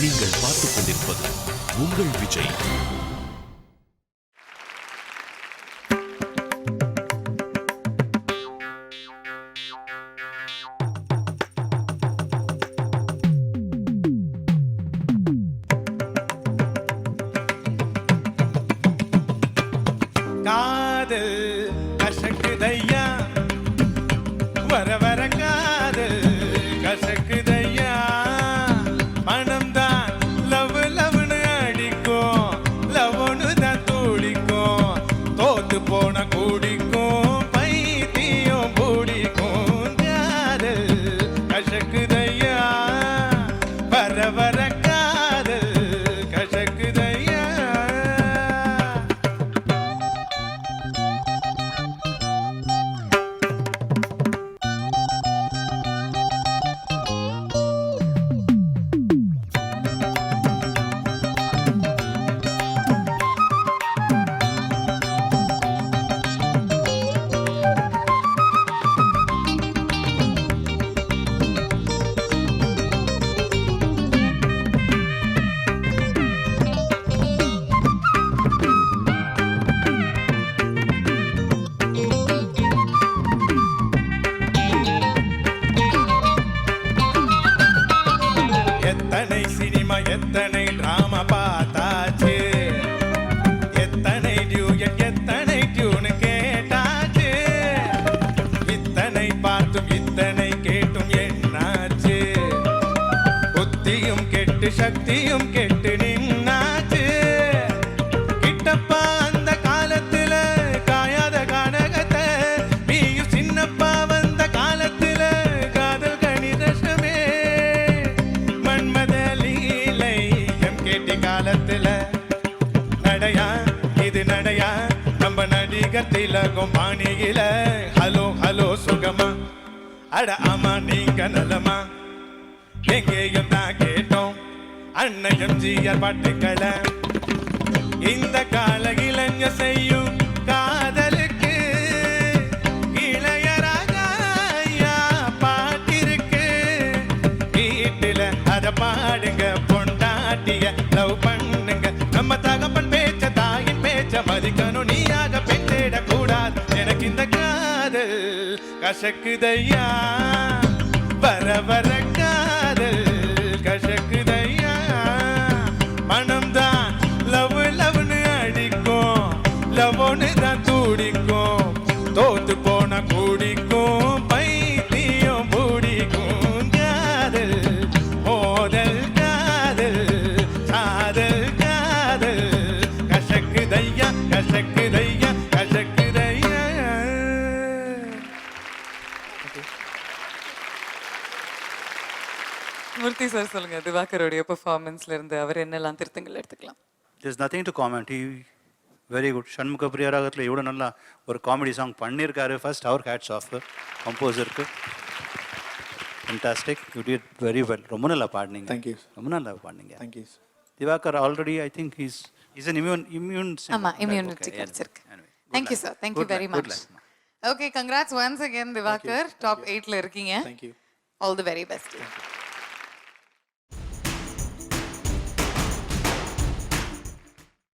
நீங்கள் பார்த்துக் கொண்டிருப்பது உங்கள் விஜய். காதல் கசக்குதையா, வர வர காதல் கசக்குதையா, மனம்தான் லவ் லவ்னு அடிக்கும், லவ்னு தான் துடிக்கும், தோத்து போன குடிக்கும், பைத்தியம் பிடிக்கும். காதல் கசக்குதையா, வர வர காதல் கசக்குதையா. எத்தனை சினிமா எத்தனை டிராமா பார்த்தாச்சு, எத்தனை டியூயட் எத்தனை டியூன் கேட்டாச்சு, இத்தனை பார்த்தும் இத்தனை கேட்டும் என்னாச்சு, புத்தியும் கெட்டு சக்தியும் கெட்டு நின்னாச்சு. கிட்டப்பா அந்த காலத்துல காயாத கானகத்தை, நீயும் சின்னப்பா வந்த காலத்துல காதல் கணிதமே, காலத்துல நடையா இது நடையா, நம்ம நடிகர் திலகம் பாணியில. ஹலோ ஹலோ சுகமா, அட ஆமா நீங்க நலமா, எங்கேயும் தான் கேட்டோம் அண்ணன் எம்ஜிஆர் பாட்டுக்களை. இந்த கால இளைஞ செய்யும் காதலுக்கு இளையராஜா பாட்டிருக்கு. வீட்டுல அத பாடுங்க, பொண்டாட்டிய லவ் பண்ணுங்க, நம்ம தகப்பன் பேச்ச தாயின் பேச்ச மதிக்கணும், நீயாக பெற்றிட கூடாது. எனக்கு இந்த காதல் கசக்குதையா, வர வர காதல் கசக்குதையா, மனம்தான் லவ் லவ்னு அடிக்கும், லவ்னு தான் துடிக்கும், தோத்து போன குடிக்கும், பைத்தியம் பிடிக்கும். காதல் மோதல் காதல் காதல் காதல் கசக்குதையா கசக்குதையா கசக்குதையா. மூர்த்தி சார் சொல்லுங்க, திவாகருடைய பெர்ஃபார்மன்ஸ்ல இருந்து அவர் என்னெல்லாம் திருத்தங்கள் எடுத்துக்கலாம்? There's nothing to comment. He very good. Shanmuga பிரியராகத்தில் எவ்வளோ நல்லா ஒரு காமெடி சாங் பண்ணியிருக்காரு. ஃபர்ஸ்ட் அவர் ஹேட்ஸ் ஆஃப் கம்போசருக்கு. Fantastic, you did very well. ரொம்ப நல்லா பாடினீங்க. தேங்க்யூ. ரொம்ப நல்லா பாடினீங்க. Thank you. Diwakar already I think is an immune ஆமா, immunity கிடைச்சிருக்கு. Thank you sir, thank you very much. Okay, congrats once again Divakar, top 8ல இருக்கீங்க. Thank you. All the very best.